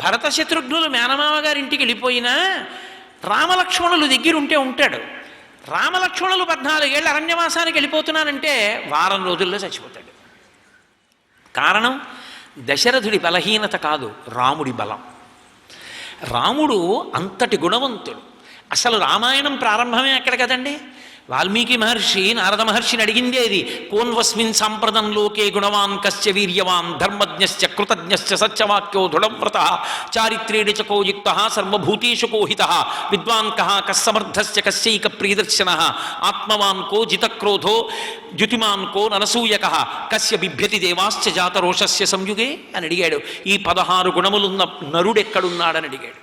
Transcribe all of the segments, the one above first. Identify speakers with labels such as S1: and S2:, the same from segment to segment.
S1: భరత శత్రుఘ్నులు మేనమామ గారింటికి వెళ్ళిపోయినా రామలక్ష్మణులు దగ్గర ఉంటాడు. రామలక్ష్మణులు 14 ఏళ్ళు అరణ్యవాసానికి వెళ్ళిపోతున్నానంటే వారం రోజుల్లో చచ్చిపోతాడు. కారణం దశరథుడి బలహీనత కాదు, రాముడి బలం. రాముడు అంతటి గుణవంతుడు. అసలు రామాయణం ప్రారంభమే ఎక్కడ కదండి. వాల్మీకి మహర్షి నారద మహర్షిని అడిగిందే అది. కోన్వస్మిన్ సాంప్రదం లోకే గుణవాన్ కస్య వీర్యవాన్ ధర్మజ్ఞశ్చ కృతజ్ఞశ్చ సత్యవాక్యో దృఢవ్రత చారిత్రేణ చ కో యుక్తః సర్వభూతేషు కోహితః విద్వాన్ కః కస్సమర్థశ్చ కస్యైక ప్రియదర్శనః ఆత్మవాన్ కో జితక్రోధో ద్యుతిమాన్ కో నరసూయకః కస్య బిభ్యతి దేవాశ్చ జాతరోషస్య సంయుగే అని అడిగాడు. ఈ 16 గుణములున్న నరుడెక్కడున్నాడని అడిగాడు.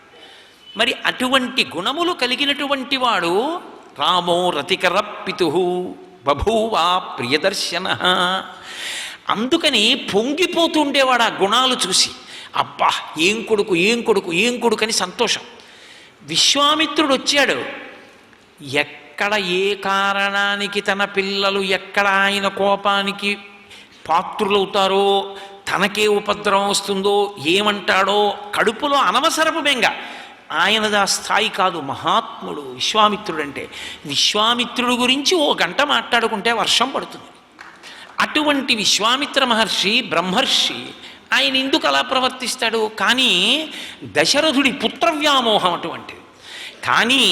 S1: మరి అటువంటి గుణములు కలిగినటువంటి వాడు రామో రతికర పితుః బభూవా ప్రియదర్శన. అందుకని పొంగిపోతుండేవాడు ఆ గుణాలు చూసి. అబ్బా ఏం కొడుకు ఏం కొడుకు ఏం కొడుకు అని సంతోషం. విశ్వామిత్రుడు వచ్చాడు. ఎక్కడ ఏ కారణానికి తన పిల్లలు ఎక్కడ ఆయన కోపానికి పాత్రులవుతారో, తనకే ఉపద్రవం వస్తుందో, ఏమంటాడో కడుపులో అనవసరపు బెంగ. ఆయనది ఆ స్థాయి కాదు. మహాత్ముడు విశ్వామిత్రుడు అంటే. విశ్వామిత్రుడు గురించి 1 గంట మాట్లాడుకుంటే వర్షం పడుతుంది. అటువంటి విశ్వామిత్ర మహర్షి బ్రహ్మర్షి. ఆయన ఎందుకు అలా ప్రవర్తిస్తాడు? కానీ దశరథుడి పుత్రవ్యామోహం అటువంటిది. కానీ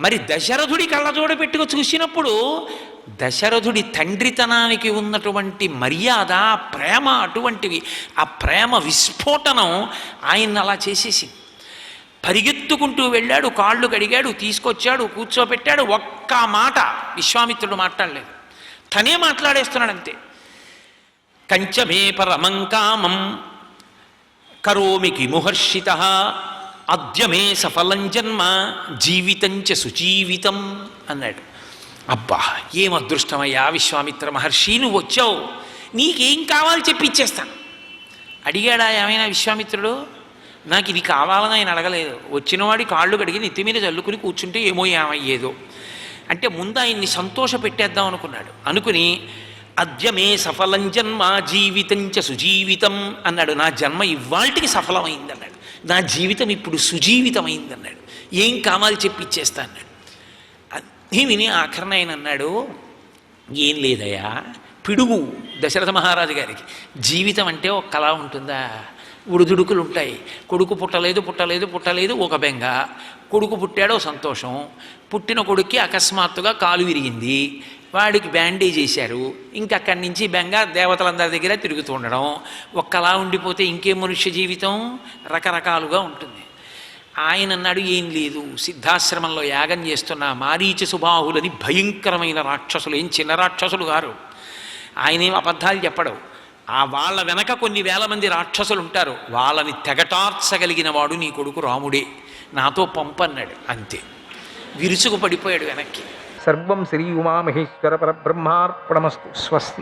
S1: మరి దశరథుడి కళ్ళజోడ పెట్టుకు చూసినప్పుడు దశరథుడి తండ్రితనానికి ఉన్నటువంటి మర్యాద, ప్రేమ అటువంటివి. ఆ ప్రేమ విస్ఫోటనం ఆయన అలా చేసేసింది. పరిగెత్తుకుంటూ వెళ్ళాడు, కాళ్ళు కడిగాడు, తీసుకొచ్చాడు, కూర్చోబెట్టాడు. ఒక్క మాట విశ్వామిత్రుడు మాట్లాడలేదు, తనే మాట్లాడేస్తున్నాడు అంతే. కంచమే పరమం కామం కరోమి కిముహర్షితః అద్యమే సఫలం జన్మ జీవితంచ సుజీవితం అన్నాడు. అబ్బా ఏం అదృష్టమయ్యా విశ్వామిత్ర మహర్షి, నువ్వు వచ్చావు, నీకేం కావాలి చెప్పి ఇచ్చేస్తాను. అడిగాడా ఏమైనా విశ్వామిత్రుడు? నాకు ఇది కావాలని ఆయన అడగలేదు. వచ్చినవాడి కాళ్ళు కడిగి నెత్తి మీద చల్లుకుని కూర్చుంటే ఏమో ఏమయ్యేదో అంటే ముందు ఆయన్ని సంతోష పెట్టేద్దాం అనుకున్నాడు. అనుకుని అద్యమే సఫలం జన్మ జీవితంచ సుజీవితం అన్నాడు. నా జన్మ ఇవాళకి సఫలమైంది అన్నాడు. నా జీవితం ఇప్పుడు సుజీవితమైంది అన్నాడు. ఏం కావాలి చెప్పి ఇచ్చేస్తా అన్నాడు. అన్నీ విని ఆఖరణ ఆయన అన్నాడు, ఏం లేదయ్యా, పిడుగు దశరథ మహారాజు గారికి. జీవితం అంటే ఒక కళ ఉంటుందా? ఉడుదుడుకులు ఉంటాయి. కొడుకు పుట్టలేదు ఒక బెంగ. కొడుకు పుట్టాడో సంతోషం. పుట్టిన కొడుక్కి అకస్మాత్తుగా కాలు విరిగింది, వాడికి బ్యాండేజ్ చేశారు. ఇంకక్కడి నుంచి బెంగ దేవతలందరి దగ్గర తిరుగుతూ ఉండడం. ఒక్కలా ఉండిపోతే ఇంకేం మనుష్య జీవితం? రకరకాలుగా ఉంటుంది. ఆయన అన్నాడు, ఏం లేదు, సిద్ధాశ్రమంలో యాగం చేస్తున్న మారీచ సుబాహులని భయంకరమైన రాక్షసులు, ఏం చిన్న రాక్షసులు గారు. ఆయనేం అబద్ధాలు చెప్పడు. ఆ వాళ్ళ వెనక కొన్ని వేల మంది రాక్షసులు ఉంటారు. వాళ్ళని తెగటార్చగలిగిన వాడు నీ కొడుకు రాముడే, నాతో పంపన్నాడు. అంతే, విరుచుకు పడిపోయాడు వెనక్కి.
S2: సర్వం శ్రీ ఉమామహేశ్వర పరబ్రహ్మార్పణమస్తు. స్వస్తి.